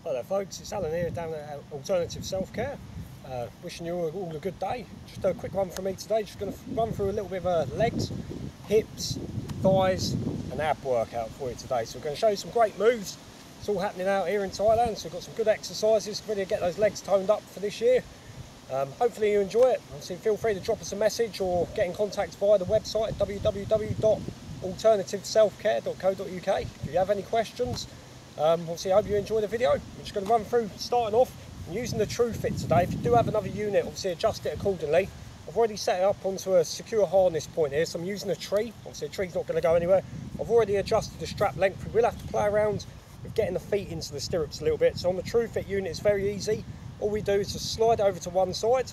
Hi there folks, it's Alan here down at Alternative Self-Care. Wishing you all a good day. Just a quick one from me today, just going to run through a little bit of legs, hips, thighs and ab workout for you today. So we're going to show you some great moves. It's all happening out here in Thailand, so we've got some good exercises ready to get those legs toned up for this year. Hopefully you enjoy it. Obviously feel free to drop us a message or get in contact via the website www.alternativeselfcare.co.uk if you have any questions. Obviously I hope you enjoy the video. I'm just going to run through starting off and using the tru-fit today. If you do have another unit, obviously adjust it accordingly. I've already set it up onto a secure harness point here, so I'm using a tree. Obviously a tree's not going to go anywhere. I've already adjusted the strap length. We will have to play around with getting the feet into the stirrups a little bit. So on the tru-fit unit it's very easy. All we do is just slide over to one side,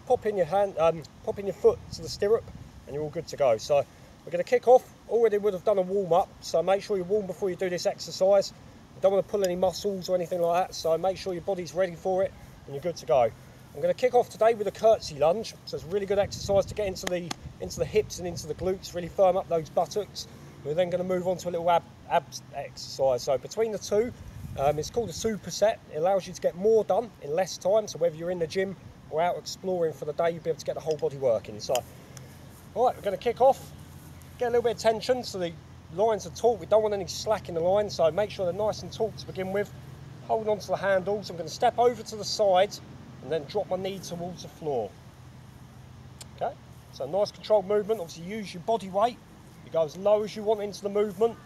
pop in your foot to the stirrup and you're all good to go. So we're going to kick off. Already would have done a warm up, so make sure you're warm before you do this exercise. You don't want to pull any muscles or anything like that, so make sure your body's ready for it and you're good to go. I'm going to kick off today with a curtsy lunge, so it's a really good exercise to get into the hips and into the glutes, really firm up those buttocks. We're then going to move on to a little abs exercise. So between the two, it's called a superset. It allows you to get more done in less time, so whether you're in the gym or out exploring for the day, you'll be able to get the whole body working. So, all right, we're going to kick off, get a little bit of tension so the lines are taut. We don't want any slack in the line, so make sure they're nice and taut to begin with. Hold on to the handles. I'm going to step over to the side and then drop my knee towards the floor. Okay, so nice controlled movement. Obviously use your body weight. You go as low as you want into the movement.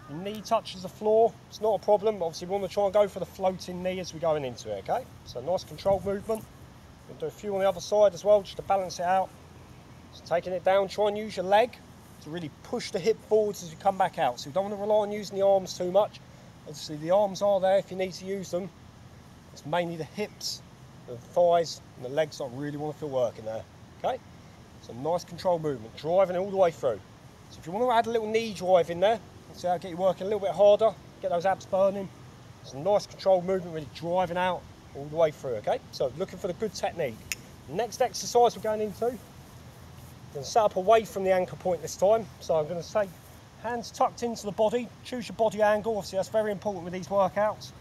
Your knee touches the floor, it's not a problem. Obviously we want to try and go for the floating knee as we're going into it, okay? So nice controlled movement. We'll do a few on the other side as well, just to balance it out. So taking it down, try and use your leg to really push the hip forwards as you come back out. So you don't want to rely on using the arms too much. Obviously the arms are there if you need to use them. It's mainly the hips, the thighs and the legs that I really want to feel working there, okay? So nice controlled movement, driving it all the way through. So if you want to add a little knee drive in there, see how I get you working a little bit harder, get those abs burning. It's a nice controlled movement, really driving out all the way through, okay? So looking for the good technique. The next exercise we're going into, I'm going to set up away from the anchor point this time. So I'm going to say hands tucked into the body, choose your body angle, obviously that's very important with these workouts.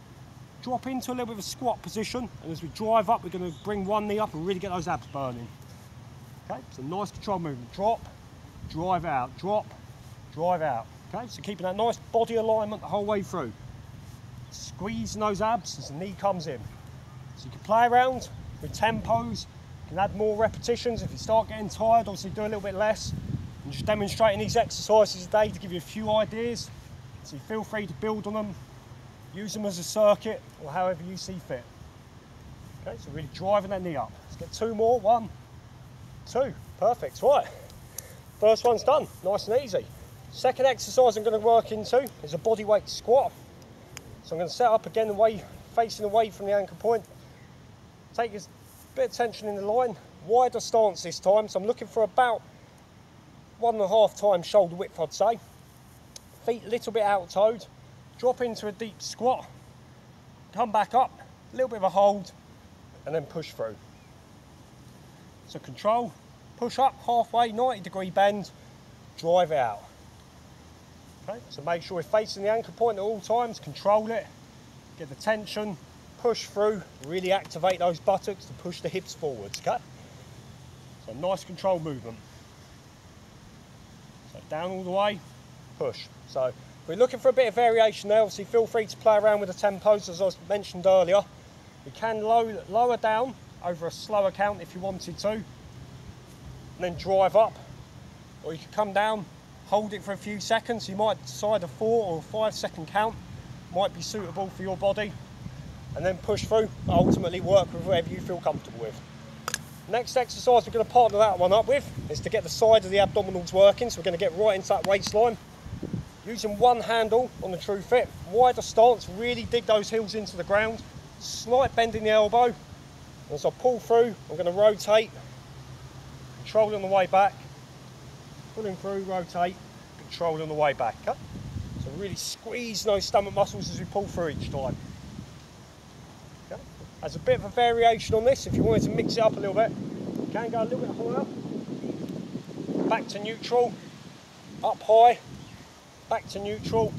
Drop into a little bit of a squat position, and as we drive up, we're going to bring one knee up and really get those abs burning. Okay, so nice controlled movement, drop, drive out, drop, drive out. Okay, so keeping that nice body alignment the whole way through. Squeezing those abs as the knee comes in. So you can play around with tempos, you can add more repetitions. If you start getting tired, obviously do a little bit less. I'm just demonstrating these exercises today to give you a few ideas. So you feel free to build on them, use them as a circuit or however you see fit. Okay, so really driving that knee up. Let's get two more, 1, 2, perfect, right. First one's done, nice and easy. Second exercise I'm going to work into is a bodyweight squat. So I'm going to set up again facing away from the anchor point. Take a bit of tension in the line, wider stance this time. So I'm looking for about 1.5 times shoulder width, I'd say. Feet a little bit out-toed. Drop into a deep squat. Come back up, a little bit of a hold, and then push through. So control, push up halfway, 90-degree bend, drive it out. Okay, so make sure we're facing the anchor point at all times, control it, get the tension, push through, really activate those buttocks to push the hips forwards, okay? So nice controlled movement. So down all the way, push. So if we're looking for a bit of variation there, obviously feel free to play around with the tempos as I mentioned earlier. We can lower down over a slower count if you wanted to, and then drive up, or you could come down, hold it for a few seconds. You might decide a 4 or 5 second count might be suitable for your body, and then push through, ultimately work with whatever you feel comfortable with. Next exercise we're going to partner that one up with is to get the side of the abdominals working, so we're going to get right into that waistline. Using one handle on the tru-fit, wider stance, really dig those heels into the ground, slight bend in the elbow, and as I pull through I'm going to rotate, control on the way back, pulling through, rotate, control on the way back. Okay? So really squeeze those stomach muscles as we pull through each time. Okay? As a bit of a variation on this, if you wanted to mix it up a little bit, you can go a little bit higher, back to neutral, up high, back to neutral,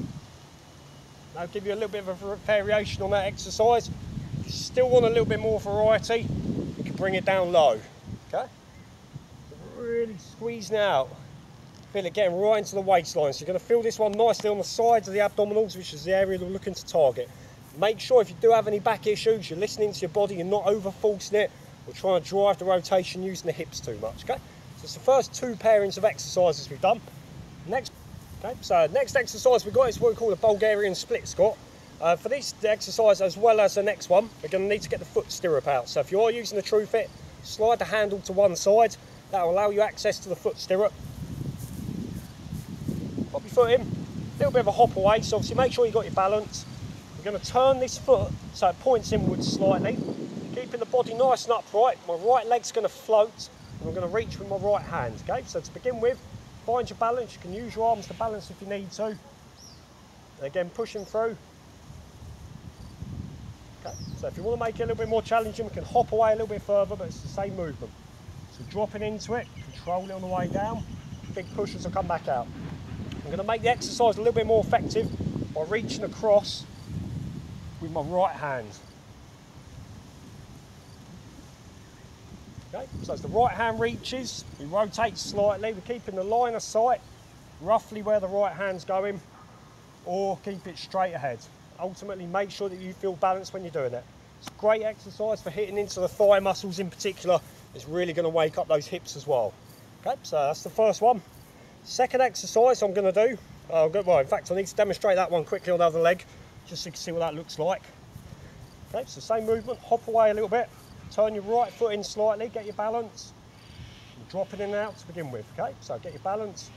That'll give you a little bit of a variation on that exercise. If you still want a little bit more variety, you can bring it down low. Okay? Really squeezing out. Feel it getting right into the waistline. So you're going to feel this one nicely on the sides of the abdominals, which is the area we're looking to target. Make sure if you do have any back issues, you're listening to your body, you're not over forcing it or trying to drive the rotation using the hips too much. Okay? So it's the first two pairings of exercises we've done. Next exercise we've got is what we call a Bulgarian split squat. For this exercise as well as the next one, we're going to need to get the foot stirrup out. So if you are using the tru-fit, slide the handle to one side. That will allow you access to the foot stirrup. Pop your foot in, a little bit of a hop away, so obviously make sure you've got your balance. We're going to turn this foot so it points inwards slightly, keeping the body nice and upright. My right leg's going to float, and I'm going to reach with my right hand. Okay, so to begin with, find your balance. You can use your arms to balance if you need to. And again, pushing through. Okay, so if you want to make it a little bit more challenging, we can hop away a little bit further, but it's the same movement. So dropping into it, control it on the way down. Big pushes will come back out. I'm going to make the exercise a little bit more effective by reaching across with my right hand. Okay, so as the right hand reaches, we rotate slightly. We're keeping the line of sight roughly where the right hand's going, or keep it straight ahead. Ultimately, make sure that you feel balanced when you're doing it. It's a great exercise for hitting into the thigh muscles in particular. It's really going to wake up those hips as well. Okay, so that's the first one. Second exercise I'm going to do, well, in fact I need to demonstrate that one quickly on the other leg, just so you can see what that looks like. Okay, so same movement, hop away a little bit, turn your right foot in slightly, get your balance, and drop it in and out to begin with. Okay, so get your balance,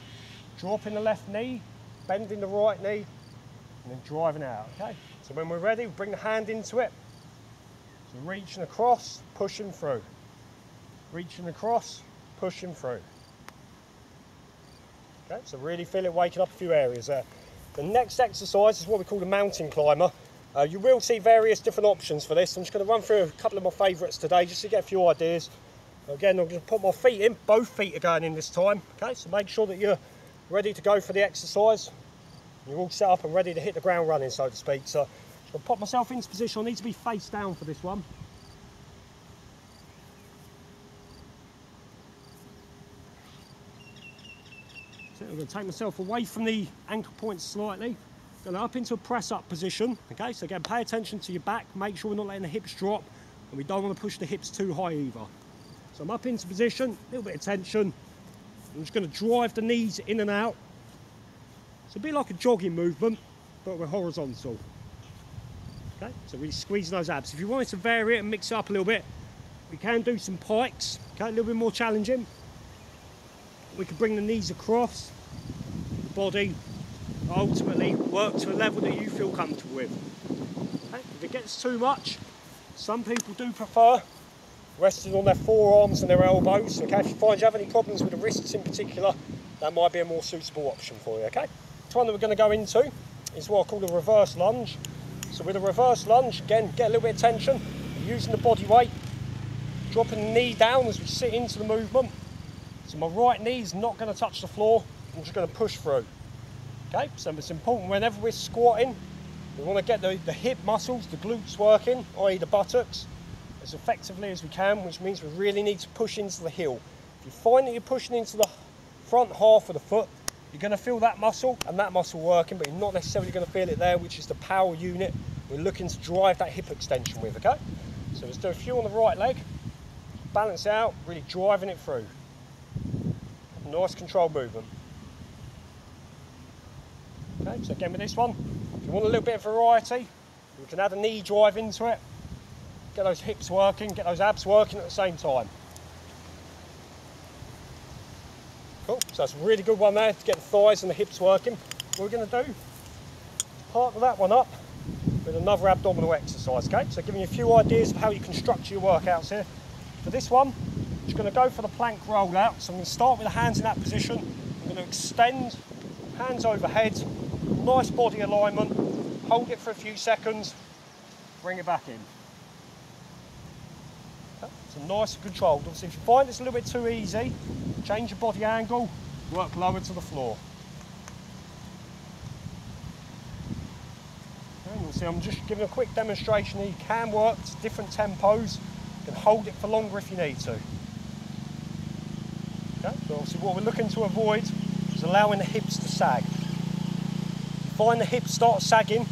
dropping the left knee, bending the right knee, and then driving out. Okay, so when we're ready, we bring the hand into it, so reaching across, pushing through, reaching across, pushing through. Okay, so really feel it waking up a few areas there. The next exercise is what we call the mountain climber. You will see various different options for this. I'm just going to run through a couple of my favourites today just to get a few ideas. Again, I'm going to put my feet in. Both feet are going in this time. Okay, so make sure that you're ready to go for the exercise. You're all set up and ready to hit the ground running, so to speak. So I'm going to pop myself into position. I need to be face down for this one. I'm going to take myself away from the ankle points slightly, going up into a press up position. Okay, so again, pay attention to your back, make sure we're not letting the hips drop, and we don't want to push the hips too high either. So I'm up into position, a little bit of tension. I'm just going to drive the knees in and out. So it'll be like a jogging movement, but we're horizontal. Okay, so really squeezing those abs. If you wanted to vary it and mix it up a little bit, we can do some pikes, okay, a little bit more challenging. We can bring the knees across, the body, ultimately work to a level that you feel comfortable with. Okay? If it gets too much, some people do prefer resting on their forearms and their elbows. Okay? If you find you have any problems with the wrists in particular, that might be a more suitable option for you. Okay? The one that we're going to go into is what I call the reverse lunge. So with a reverse lunge, again, get a little bit of tension, using the body weight, dropping the knee down as we sit into the movement. So my right knee is not going to touch the floor, I'm just going to push through. Okay, so it's important whenever we're squatting, we want to get the hip muscles, the glutes working, i.e. the buttocks, as effectively as we can, which means we really need to push into the heel. If you find that you're pushing into the front half of the foot, you're going to feel that muscle and that muscle working, but you're not necessarily going to feel it there, which is the power unit we're looking to drive that hip extension with, okay? So let's do a few on the right leg, balance out, really driving it through. Nice controlled movement. Okay, so again with this one, if you want a little bit of variety, we can add a knee drive into it, get those hips working, get those abs working at the same time. Cool, so that's a really good one there to get the thighs and the hips working. What we're going to do is partner that one up with another abdominal exercise, okay? So giving you a few ideas of how you can structure your workouts here. For this one, I'm just going to go for the plank rollout. So I'm going to start with the hands in that position. I'm going to extend, hands overhead, nice body alignment, hold it for a few seconds, bring it back in. Okay. So nice and controlled. Obviously, if you find it's a little bit too easy, change your body angle, work lower to the floor. obviously I'm just giving a quick demonstration here. You can work to different tempos. You can hold it for longer if you need to. Okay, but obviously what we're looking to avoid is allowing the hips to sag. If you find the hips start sagging,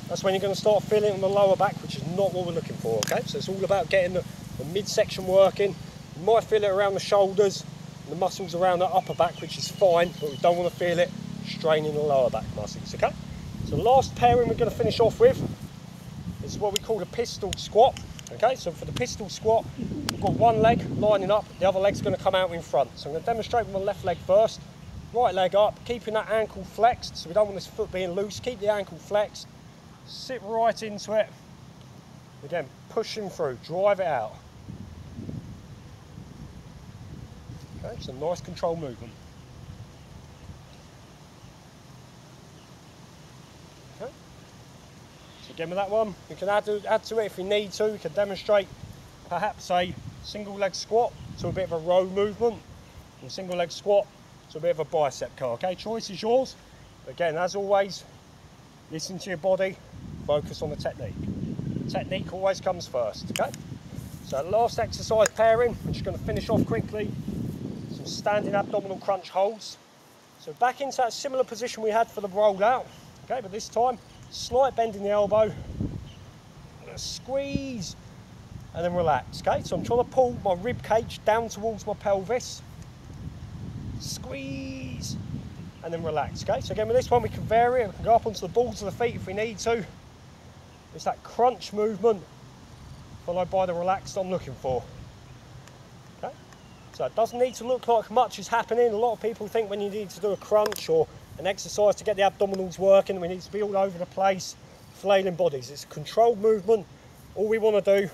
that's when you're going to start feeling it on the lower back, which is not what we're looking for. Okay, so it's all about getting the midsection working. You might feel it around the shoulders and the muscles around the upper back, which is fine, but we don't want to feel it straining the lower back muscles. Okay, so the last pairing we're going to finish off with is what we call the pistol squat. Okay, so for the pistol squat, we've got one leg lining up, the other leg's going to come out in front. So I'm going to demonstrate with my left leg first. Right leg up, keeping that ankle flexed, so we don't want this foot being loose. Keep the ankle flexed, sit right into it. Again, pushing through, drive it out. Okay, it's a nice controlled movement. Okay. So again with that one, you can add to it if you need to. You can demonstrate perhaps a single leg squat to a bit of a row movement, and single leg squat to a bit of a bicep curl. Okay, choice is yours. But again, as always, listen to your body, focus on the technique. Technique always comes first, okay? So last exercise pairing, I'm just going to finish off quickly. Some standing abdominal crunch holds. So back into that similar position we had for the roll out, okay, but this time, slight bend in the elbow, squeeze, and then relax, okay? So I'm trying to pull my rib cage down towards my pelvis, squeeze, and then relax, okay? So again, with this one, we can vary it. We can go up onto the balls of the feet if we need to. It's that crunch movement, followed by the relaxed I'm looking for. Okay? So it doesn't need to look like much is happening. A lot of people think when you need to do a crunch or an exercise to get the abdominals working, we need to be all over the place, flailing bodies. It's a controlled movement. All we want to do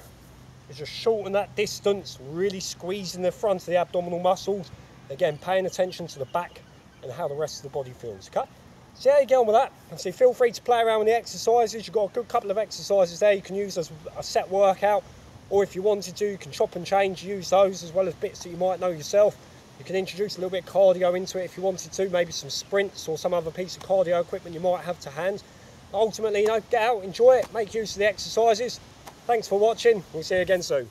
is just shorten that distance, really squeezing the front of the abdominal muscles. Again, paying attention to the back and how the rest of the body feels, okay? So how you get on with that? Obviously, feel free to play around with the exercises. You've got a good couple of exercises there you can use as a set workout, or if you wanted to, you can chop and change, use those as well as bits that you might know yourself. You can introduce a little bit of cardio into it if you wanted to, maybe some sprints or some other piece of cardio equipment you might have to hand. Ultimately, you know, get out, enjoy it, make use of the exercises. Thanks for watching. We'll see you again soon.